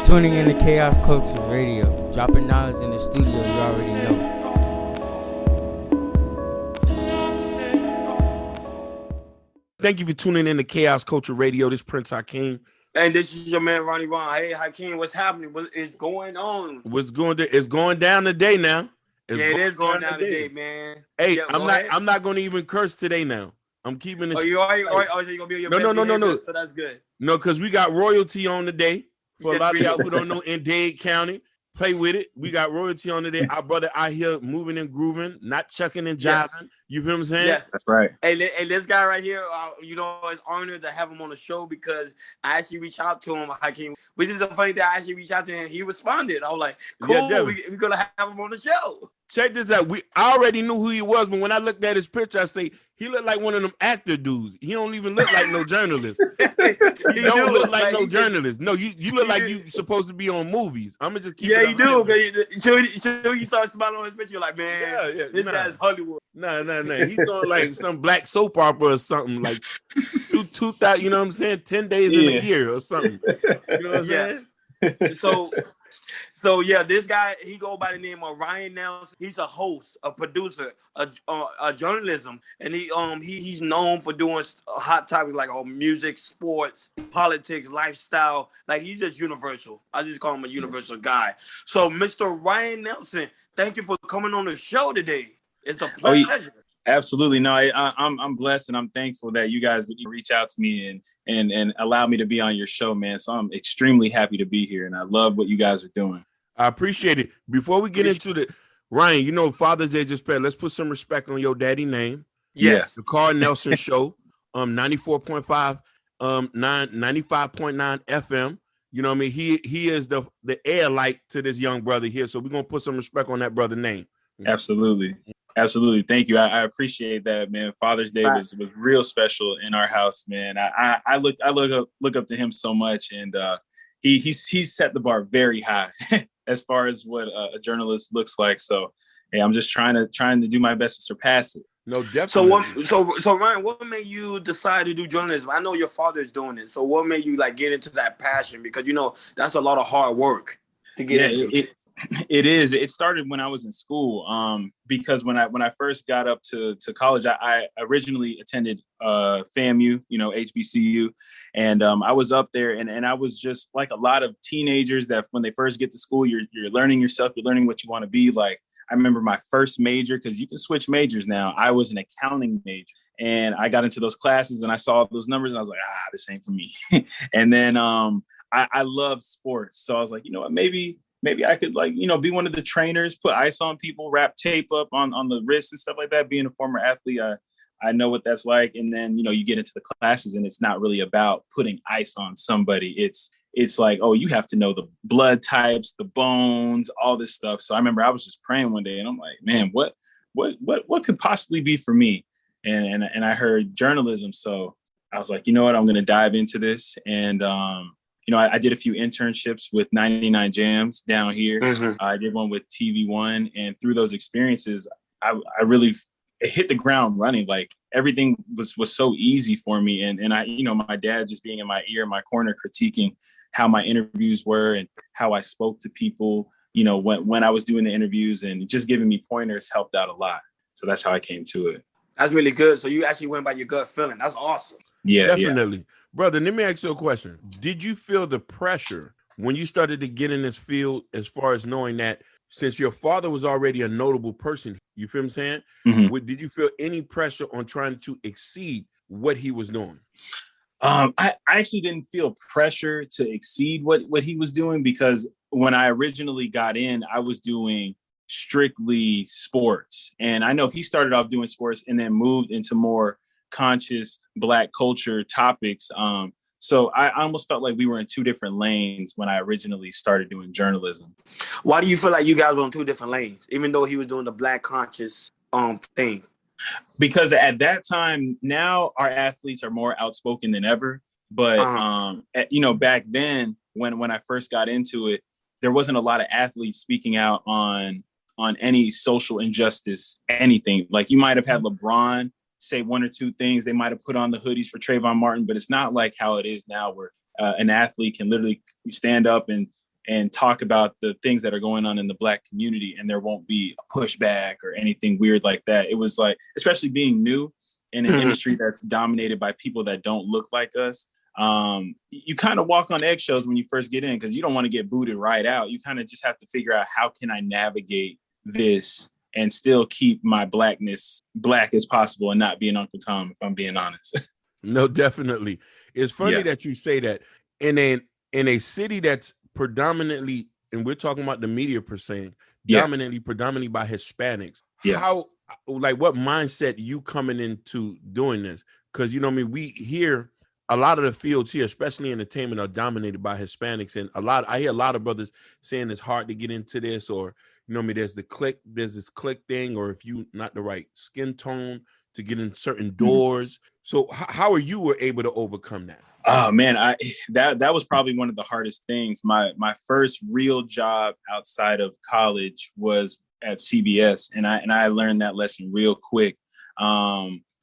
Tuning in to Chaos Culture Radio, dropping knowledge in the studio you already know. Thank you for tuning in to Chaos Culture Radio. This is Prince Hakeem. And this is your man, Ronnie Ron. Hey, Hakeem, what's happening? What is going on? It's going down today now. It is going down today, man. Hey, yeah, I'm not going to even curse today now. I'm keeping this. Oh, you are? Oh, so you're going to be on your No. So that's good. No, because we got royalty on today. For a lot of y'all who don't know, in Dade County, play with it. We got royalty on today. Our brother out here moving and grooving, not chucking and jiving. Yes. You feel what I'm saying? Yes. That's right. Hey, this guy right here, it's honored to have him on the show because I actually reached out to him, Hakeem, which is so funny that I actually reached out to him. He responded. I was like, cool, we're going to have him on the show. Check this out. I already knew who he was, but when I looked at his picture, I say, he looked like one of them actor dudes. He don't even look like no journalist. He don't look like no journalist. No, you look like you supposed to be on movies. I'm going to just keep it. Yeah, you do. So you start smiling on his picture, you're like, man, this guy's Hollywood. No. He's on like some black soap opera or something, like 2,000, you know what I'm saying? 10 days in a year or something. You know what I'm saying? So yeah, this guy, he go by the name of Ryan Nelson. He's a host, a producer, a journalism, and he's known for doing hot topics like music, sports, politics, lifestyle. Like he's just universal. I just call him a universal guy. So Mr. Ryan Nelson, thank you for coming on the show today. It's a pleasure. Absolutely. No, I'm blessed and I'm thankful that you guys would reach out to me and allow me to be on your show, man. So I'm extremely happy to be here and I love what you guys are doing. I appreciate it. Before we get into Ryan, Father's Day just passed. Let's put some respect on your daddy name. Yes. The Carl Nelson Show, 94.5, 95.9 FM. You know what I mean? He is the air light to this young brother here. So we're going to put some respect on that brother's name. Absolutely. Thank you. I appreciate that, man. Father's Day was real special in our house, man. I look up to him so much, and he's set the bar very high as far as what a journalist looks like. So, hey, I'm just trying to do my best to surpass it. No, definitely. So Ryan, what made you decide to do journalism? I know your father is doing it. So what made you get into that passion? Because that's a lot of hard work to get into. It is. It started when I was in school. Because when I first got up to college, I originally attended FAMU, HBCU, and I was up there, and I was just like a lot of teenagers that when they first get to school, you're learning yourself, you're learning what you want to be. Like I remember my first major, because you can switch majors now. I was an accounting major, and I got into those classes, and I saw those numbers, and I was like, this ain't for me. And then I love sports, so I was like, you know what, maybe I could be one of the trainers, put ice on people, wrap tape up on the wrists and stuff like that. Being a former athlete, I know what that's like. And then, you get into the classes and it's not really about putting ice on somebody. It's like, oh, you have to know the blood types, the bones, all this stuff. So I remember I was just praying one day and I'm like, man, what could possibly be for me? And I heard journalism. So I was like, you know what, I'm going to dive into this. And, I did a few internships with 99 Jams down here. Mm-hmm. I did one with TV One. And through those experiences, I really hit the ground running. Like everything was so easy for me. And I, my dad just being in my ear, my corner, critiquing how my interviews were and how I spoke to people, when I was doing the interviews, and just giving me pointers helped out a lot. So that's how I came to it. That's really good. So you actually went by your gut feeling. That's awesome. Yeah, definitely. Yeah. Brother, let me ask you a question. Did you feel the pressure when you started to get in this field, as far as knowing that since your father was already a notable person, you feel what I'm saying? Mm-hmm. Did you feel any pressure on trying to exceed what he was doing? I actually didn't feel pressure to exceed what he was doing, because when I originally got in, I was doing strictly sports. And I know he started off doing sports and then moved into more conscious Black culture topics. So I almost felt like we were in two different lanes when I originally started doing journalism. Why do you feel like you guys were on two different lanes, even though he was doing the Black conscious thing? Because at that time, now our athletes are more outspoken than ever. But, back then, when I first got into it, there wasn't a lot of athletes speaking out on any social injustice, anything. Like you might have had LeBron say one or two things. They might have put on the hoodies for Trayvon Martin, but it's not like how it is now, where an athlete can literally stand up and and talk about the things that are going on in the Black community, and there won't be a pushback or anything weird like that. It was like, especially being new in an industry that's dominated by people that don't look like us, you kind of walk on eggshells when you first get in, because you don't want to get booted right out. You kind of just have to figure out, how can I navigate this and still keep my Blackness Black as possible and not being Uncle Tom, if I'm being honest. No, definitely. It's funny that you say that in a city that's predominantly, and we're talking about the media per se, predominantly by Hispanics. How, like, what mindset you coming into doing this? Because, you know what I mean, we hear a lot of the fields here, especially entertainment, are dominated by Hispanics, and I hear a lot of brothers saying it's hard to get into this, or, you know what I mean, there's this click thing, or if you not the right skin tone to get in certain doors. So how are you able to overcome that? Oh man, that was probably one of the hardest things. My first real job outside of college was at CBS, and I learned that lesson real quick.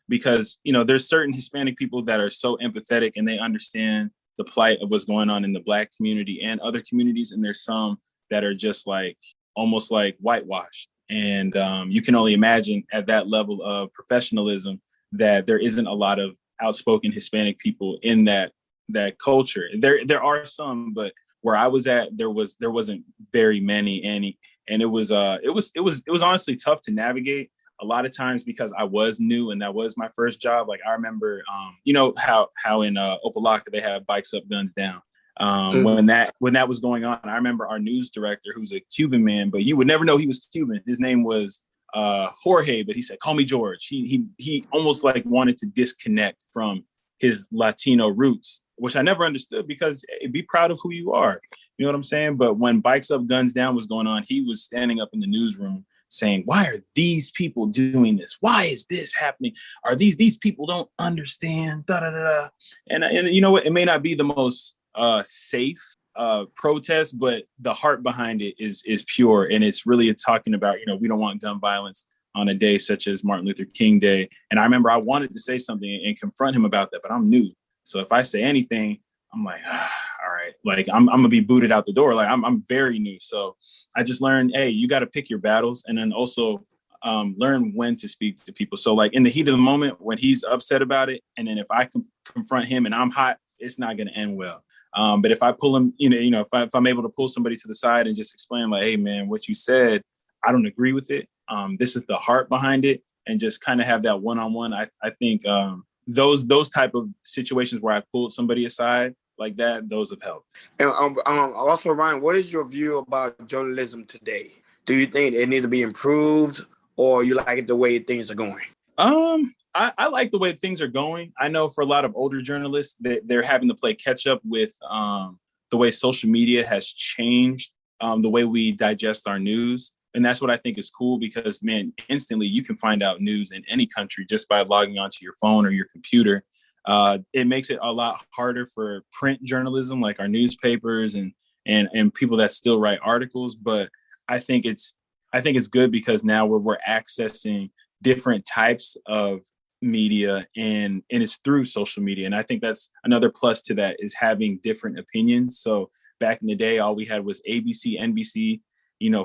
Because, you know, there's certain Hispanic people that are so empathetic and they understand the plight of what's going on in the Black community and other communities, and there's some that are just like almost like whitewashed. And you can only imagine at that level of professionalism that there isn't a lot of outspoken Hispanic people in that culture. There are some, but where I was at, there wasn't very many, and it was honestly tough to navigate a lot of times, because I was new and that was my first job. Like, I remember, you know how in Opelika they have Bikes Up, Guns Down. When that was going on, I remember our news director, who's a Cuban man, but you would never know he was Cuban. His name was Jorge, but he said, "Call me George." He almost like wanted to disconnect from his Latino roots, which I never understood, because be proud of who you are. You know what I'm saying? But when Bikes Up, Guns Down was going on, he was standing up in the newsroom saying, "Why are these people doing this? Why is this happening? Are these people don't understand?" Da, da, da, da. And you know what? It may not be the most safe protest, but the heart behind it is pure, and it's really talking about, you know, we don't want gun violence on a day such as Martin Luther King Day. And I remember I wanted to say something and confront him about that, but I'm new, so if I say anything, I'm like, all right, like I'm gonna be booted out the door. Like I'm very new, so I just learned, hey, you got to pick your battles, and then also learn when to speak to people. So like in the heat of the moment when he's upset about it, and then if I can confront him and I'm hot, it's not gonna end well. But if I pull him, if I'm able to pull somebody to the side and just explain, like, hey man, what you said, I don't agree with it. This is the heart behind it, and just kind of have that one-on-one. I think those type of situations where I pulled somebody aside like that, those have helped. And also, Ryan, what is your view about journalism today? Do you think it needs to be improved, or you like it the way things are going? I like the way things are going. I know for a lot of older journalists, they're having to play catch up with the way social media has changed the way we digest our news. And that's what I think is cool, because, man, instantly you can find out news in any country just by logging onto your phone or your computer. It makes it a lot harder for print journalism, like our newspapers and people that still write articles. But I think it's good, because now we're accessing different types of media, and it's through social media. And I think that's another plus to that, is having different opinions. So back in the day, all we had was ABC, NBC,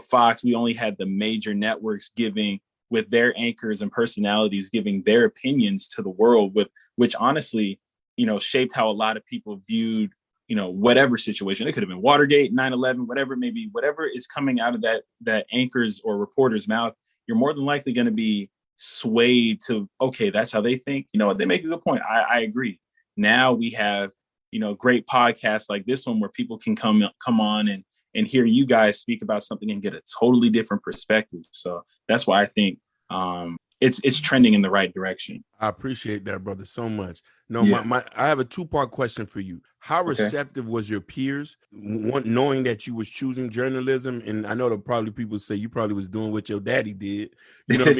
Fox. We only had the major networks giving, with their anchors and personalities, giving their opinions to the world, which honestly, shaped how a lot of people viewed, whatever situation. It could have been Watergate, 9/11, whatever it may be, whatever is coming out of that anchor's or reporter's mouth, you're more than likely going to be swayed to, okay, that's how they think. They make a good point. I agree. Now we have, great podcasts like this one, where people can come on and hear you guys speak about something and get a totally different perspective. So that's why I think it's trending in the right direction. I appreciate that, brother, so much. I have a 2-part question for you. How receptive was your peers, knowing that you was choosing journalism? And I know that probably people say you probably was doing what your daddy did. You know what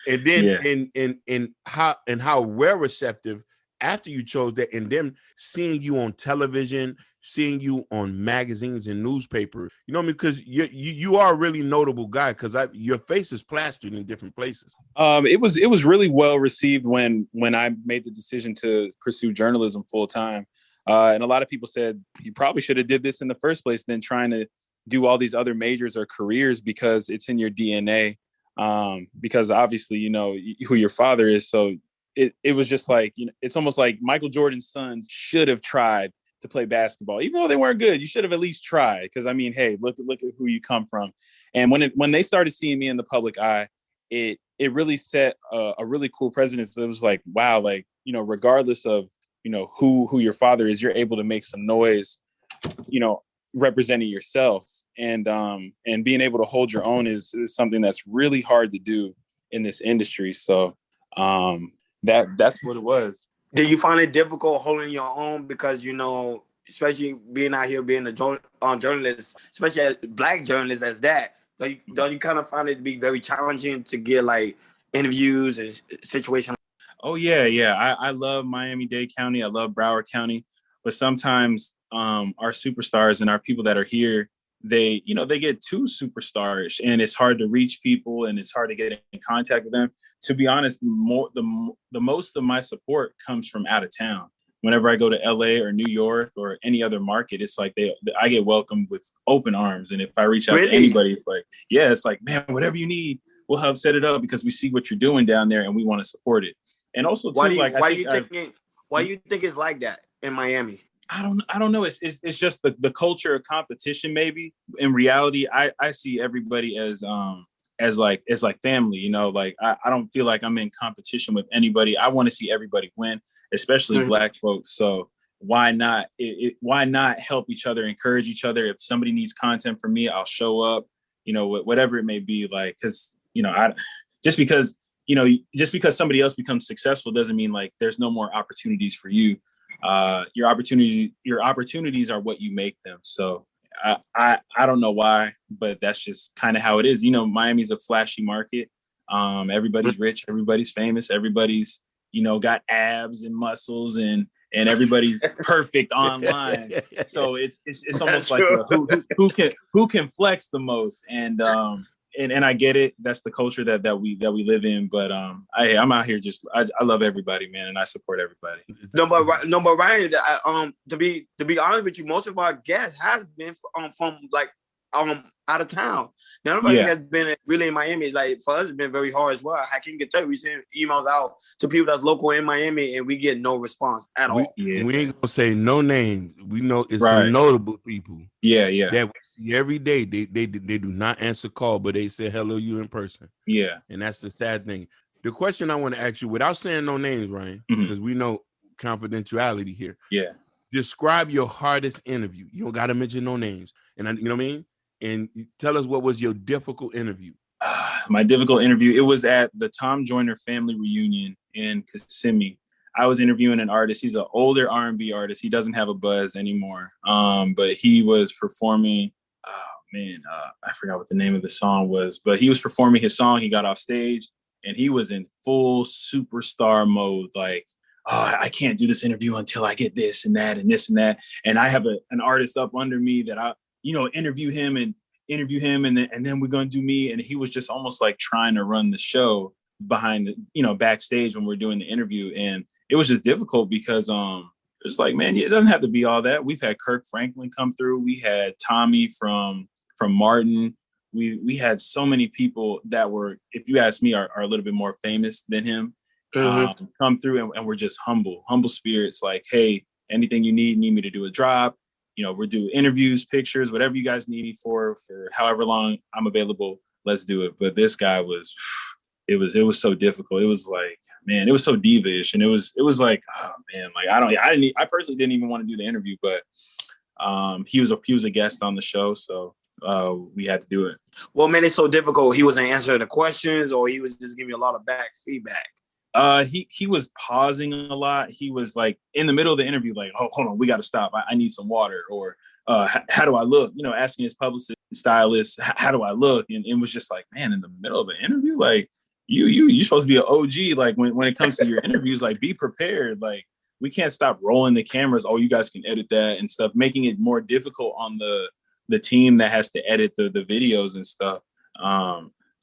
I mean? And then how well receptive after you chose that, and them seeing you on television, seeing you on magazines and newspapers, because you are a really notable guy, because your face is plastered in different places. It was really well received when I made the decision to pursue journalism full time. And a lot of people said, you probably should have did this in the first place than trying to do all these other majors or careers because it's in your DNA. Because obviously, you know, who your father is. So it was just like, you know, it's almost like Michael Jordan's sons should have tried to play basketball, even though they weren't good. You should have at least tried. Because I mean, hey, look at who you come from. And when they started seeing me in the public eye, it really set a really cool precedent. It was like, wow, like, you know, regardless of, you know, who your father is, you're able to make some noise, you know, representing yourself, and being able to hold your own is something that's really hard to do in this industry. So that's what it was. Did you find it difficult holding your own? Because, you know, especially being out here, being a journalist, especially as Black journalists as that, don't you kind of find it to be very challenging to get like interviews and situations? Oh, yeah. I love Miami-Dade County. I love Broward County. But sometimes our superstars and our people that are here, they get too superstarish, and it's hard to reach people and it's hard to get in contact with them. To be honest, the most of my support comes from out of town. Whenever I go to LA or New York or any other market, it's like I get welcomed with open arms. And if I reach out to anybody, it's like, yeah, it's like, man, whatever you need, we'll help set it up because we see what you're doing down there and we want to support it. And also, too, why do you think it's like that in Miami? I don't know. It's just the culture of competition. Maybe in reality, I see everybody as like family. You know, like I don't feel like I'm in competition with anybody. I want to see everybody win, especially Black folks. So why not? Why not help each other, encourage each other? If somebody needs content from me, I'll show up. You know, whatever it may be. Like, because you know, just because somebody else becomes successful doesn't mean like there's no more opportunities for you. Your opportunities are what you make them. So I don't know why, but that's just kind of how it is. You know, Miami's a flashy market. Everybody's rich, everybody's famous, everybody's, you know, got abs and muscles and everybody's perfect online. So it's almost like who can flex the most. And I get it. That's the culture that we live in. But I'm out here I love everybody, man, and I support everybody. No, but Ryan, to be honest with you, most of our guests have been from like out of town. Nobody has been really in Miami. Like for us, it's been very hard as well. Hakeem can tell you, we send emails out to people that's local in Miami, and we get no response at all. We ain't gonna say no names. We know it's some notable people. Yeah. That we see every day. They do not answer call, but they say hello you in person. Yeah, and that's the sad thing. The question I want to ask you, without saying no names, Ryan, because we know confidentiality here. Yeah. Describe your hardest interview. You don't got to mention no names, and you know what I mean. And tell us what was your difficult interview. My difficult interview, it was at the Tom Joyner family reunion in Kissimmee. I was interviewing an artist. He's an older R&B artist. He doesn't have a buzz anymore. But he was performing, I forgot what the name of the song was, but he was performing his song. He got off stage and he was in full superstar mode. Like, oh, I can't do this interview until I get this and that and this and that. And I have an artist up under me that I, interview him and then we're going to do me. And he was just almost like trying to run the show behind the, backstage when we're doing the interview. And it was just difficult because it's like, man, it doesn't have to be all that. We've had Kirk Franklin come through. We had Tommy from Martin. We had so many people that were, if you ask me, are a little bit more famous than him come through, and we're just humble spirits. Like, hey, anything you need me to do a drop. We're doing interviews, pictures, whatever you guys need me for however long I'm available, let's do it. But this guy it was so difficult. It was like, man, it was so diva-ish. And it was like, oh man, like I personally didn't even want to do the interview, but he was a guest on the show. So we had to do it. Well, man, it's so difficult. He wasn't answering the questions, or he was just giving me a lot of back feedback. He was pausing a lot. He was like in the middle of the interview, like, oh, hold on, we got to stop. I need some water. Or how do I look? Asking his publicist, stylist, how do I look? And it was just like, man, in the middle of an interview, like you're supposed to be an OG. Like when it comes to your interviews, like be prepared. Like we can't stop rolling the cameras. Oh, you guys can edit that and stuff, making it more difficult on the team that has to edit the videos and stuff.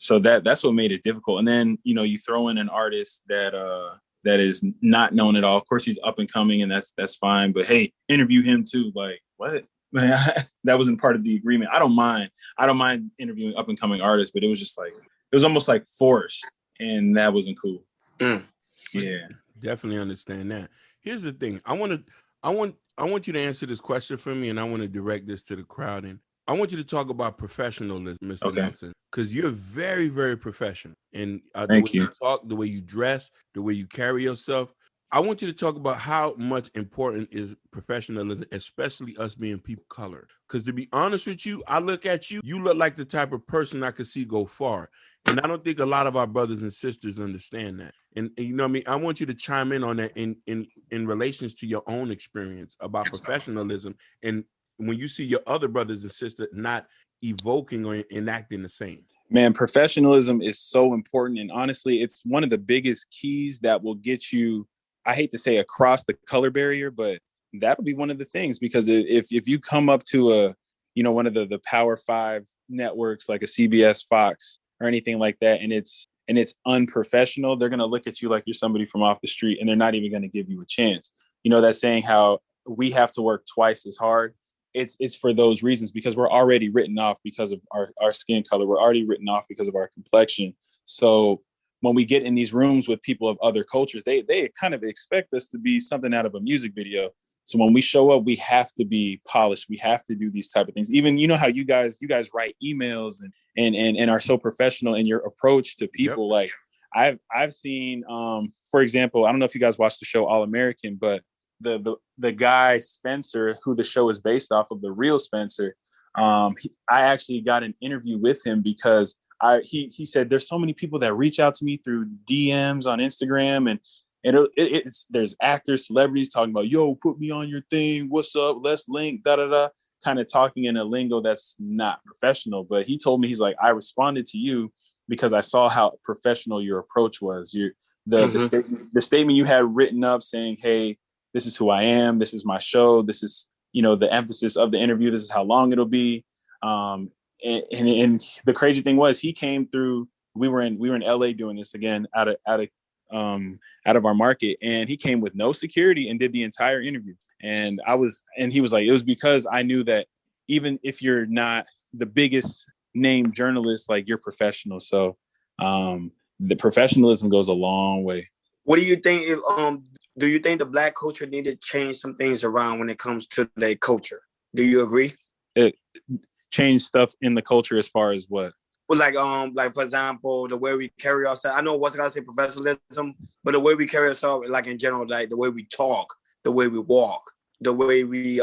So that's what made it difficult. And then, you throw in an artist that that is not known at all. Of course, he's up and coming, and that's fine. But hey, interview him too. Like, what? That wasn't part of the agreement. I don't mind interviewing up and coming artists, but it was just like, it was almost like forced, and that wasn't cool. Yeah, definitely understand that. Here's the thing. I want you to answer this question for me, and I want to direct this to the crowd. And I want you to talk about professionalism, Mr. Nelson, because you're very, very professional. And Thank you. You talk, the way you dress, the way you carry yourself. I want you to talk about how much important is professionalism, especially us being people of color. Because to be honest with you, I look at you, you look like the type of person I could see go far. And I don't think a lot of our brothers and sisters understand that. And you know what I mean? I want you to chime in on that in relations to your own experience about professionalism. And when you see your other brothers and sisters not evoking or enacting the same. Man, professionalism is so important. And honestly, it's one of the biggest keys that will get you, I hate to say across the color barrier, but that'll be one of the things, because if you come up to one of the Power 5 networks like a CBS, Fox, or anything like that, and it's unprofessional, they're going to look at you like you're somebody from off the street, and they're not even going to give you a chance. You know, that saying how we have to work twice as hard. It's for those reasons, because we're already written off because of our skin color. We're already written off because of our complexion. So when we get in these rooms with people of other cultures, they kind of expect us to be something out of a music video. So when we show up, we have to be polished. We have to do these type of things. Even, you know how you guys write emails and are so professional in your approach to people. Yep. Like I've seen, for example, I don't know if you guys watched the show All American, but the guy Spencer, who the show is based off of, the real Spencer, I actually got an interview with him because he said there's so many people that reach out to me through DMs on Instagram, and there's actors, celebrities talking about, yo, put me on your thing, what's up, let's link, kind of talking in a lingo that's not professional. But he told me, he's like, I responded to you because I saw how professional your approach was. The statement you had written up saying, hey, this is who I am, this is my show, this is, the emphasis of the interview, this is how long it'll be. And the crazy thing was, he came through. We were in LA doing this again out of our market, and he came with no security and did the entire interview. And he was like, it was because I knew that even if you're not the biggest name journalist, like, you're professional. So the professionalism goes a long way. What do you think? Do you think the Black culture need to change some things around when it comes to their culture? Do you agree? Change stuff in the culture as far as what? Well, like for example, the way we carry ourselves. I know what's gonna say professionalism, but the way we carry ourselves, like in general, like the way we talk, the way we walk, the way we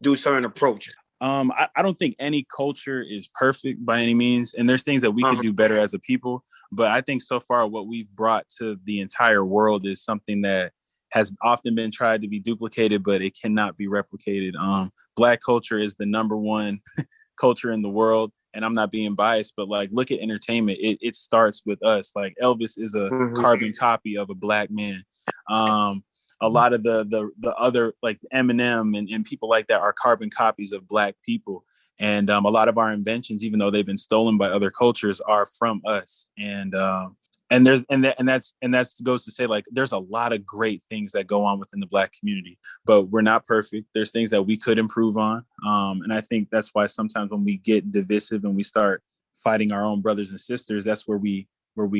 do certain approaches. I don't think any culture is perfect by any means, and there's things that we could do better as a people. But I think so far what we've brought to the entire world is something that has often been tried to be duplicated, but it cannot be replicated. Black culture is the number one culture in the world. And I'm not being biased, but like, look at entertainment. It starts with us. Like, Elvis is a carbon copy of a Black man. A lot of the other, like Eminem and people like that, are carbon copies of Black people. And a lot of our inventions, even though they've been stolen by other cultures, are from us. And that goes to say, like, there's a lot of great things that go on within the Black community, but we're not perfect. There's things that we could improve on. And I think that's why sometimes when we get divisive and we start fighting our own brothers and sisters, that's where we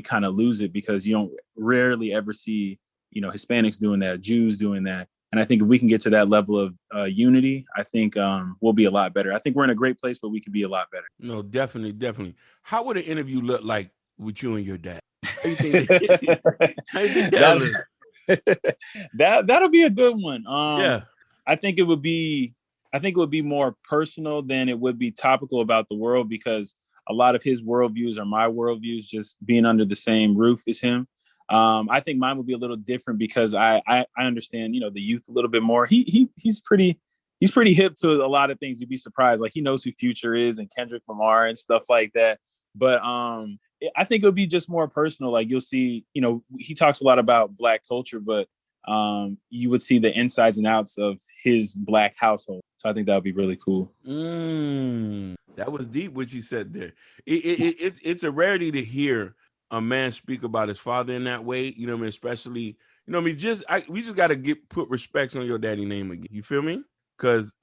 kind of lose it, because you don't rarely ever see, Hispanics doing that, Jews doing that. And I think if we can get to that level of unity, I think we'll be a lot better. I think we're in a great place, but we could be a lot better. No, definitely. How would an interview look like with you and your dad? How you think that'll be a good one. Yeah, I think it would be more personal than it would be topical about the world, because a lot of his worldviews are my worldviews, just being under the same roof as him. I think mine would be a little different because I understand, the youth a little bit more. He's pretty hip to a lot of things. You'd be surprised. Like, he knows who Future is and Kendrick Lamar and stuff like that. But I think it'll be just more personal. Like, you'll see, he talks a lot about Black culture, but you would see the insides and outs of his Black household. So I think that would be really cool. That was deep what you said there. It's a rarity to hear a man speak about his father in that way, especially, you know what I mean? We just got to put respects on your daddy name again. You feel me? Because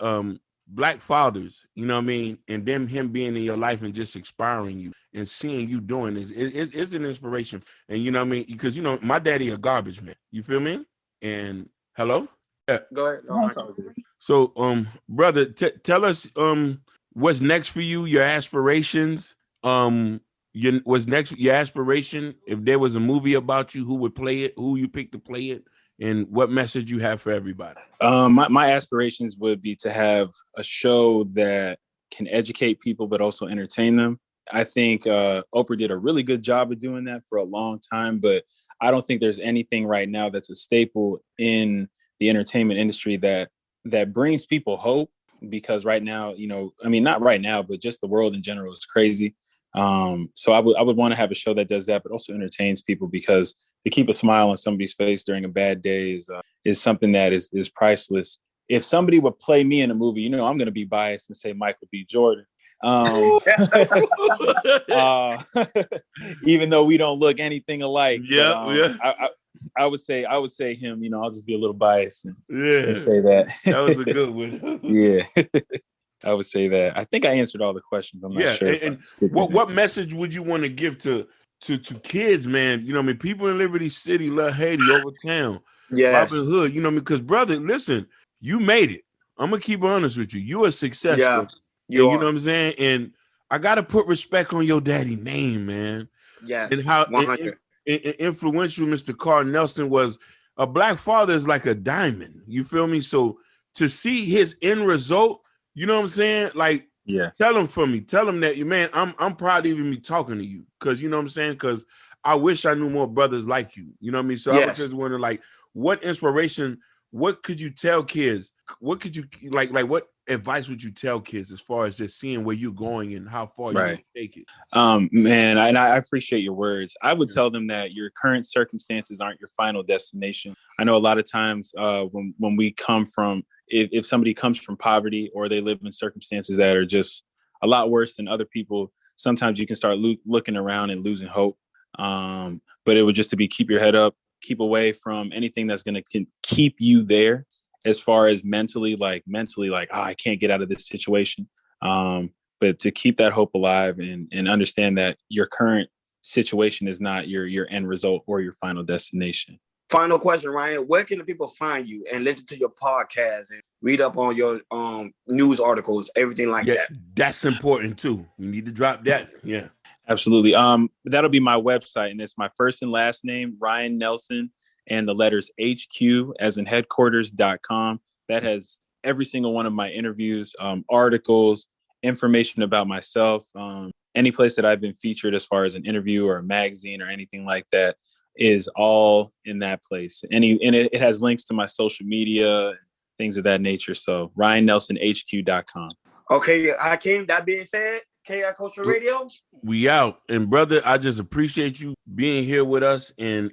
Black fathers, you know what I mean, and then him being in your life and just inspiring you and seeing you doing this is an inspiration. And you know what I mean? Because, you know, my daddy a garbage man. You feel me? And hello? Yeah. Go ahead. No, so, brother, tell us what's next for you, your aspirations. What's next, your aspiration? If there was a movie about you, who would play it? Who you pick to play it? And what message you have for everybody? My aspirations would be to have a show that can educate people, but also entertain them. I think Oprah did a really good job of doing that for a long time, but I don't think there's anything right now that's a staple in the entertainment industry that brings people hope. Because right now, you know, I mean, not right now, but just the world in general is crazy. So I would want to have a show that does that, but also entertains people, because to keep a smile on somebody's face during a bad day is something that is priceless. If somebody would play me in a movie, you know, I'm going to be biased and say Michael B. Jordan. Even though we don't look anything alike. Yeah, I would say him. You know, I'll just be a little biased and say that. That was a good one. Yeah. I would say that. I think I answered all the questions. I'm not sure. And what message would you want to give to kids, man? You know what I mean? People in Liberty City love Haiti over town. Yeah. Robin Hood, you know what I mean? Because, brother, listen, you made it. I'm going to keep honest with you. You're a success. Yeah. You know what I'm saying? And I got to put respect on your daddy name, man. Yes. And how influential Mr. Carl Nelson was. A Black father is like a diamond. You feel me? So to see his end result, you know what I'm saying? Like, yeah. Tell him for me. Tell him that, man, I'm proud to even be talking to you. Because, you know what I'm saying? Because I wish I knew more brothers like you. You know what I mean? So I was just wondering, like, what inspiration, what could you tell kids? What could you, like what advice would you tell kids as far as just seeing where you're going and how far you can take it? Man, I appreciate your words. I would tell them that your current circumstances aren't your final destination. I know a lot of times when we come from, if somebody comes from poverty or they live in circumstances that are just a lot worse than other people, sometimes you can start looking around and losing hope. But it would just to be, keep your head up, keep away from anything that's going to keep you there as far as mentally, I can't get out of this situation. But to keep that hope alive and understand that your current situation is not your end result or your final destination. Final question, Ryan. Where can the people find you and listen to your podcast and read up on your news articles, everything like that? That's important too. You need to drop that. Yeah, absolutely. That'll be my website, and it's my first and last name, Ryan Nelson, and the letters HQ as in headquarters.com. That has every single one of my interviews, articles, information about myself, any place that I've been featured as far as an interview or a magazine or anything like that is all in that place. And it has links to my social media, things of that nature. So RyanNelsonHQ.com. Okay, Hakeem, that being said, KI Culture Radio, we out. And brother, I just appreciate you being here with us and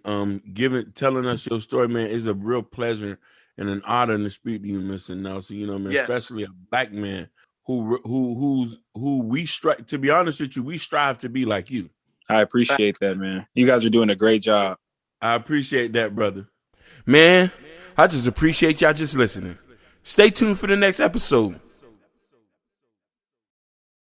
telling us your story, man. It's a real pleasure and an honor to speak to you, Mr. Nelson. You know, man, especially a Black man who we strive, to be honest with you, we strive to be like you. I appreciate that, man. You guys are doing a great job. I appreciate that, brother. Man, I just appreciate y'all just listening. Stay tuned for the next episode.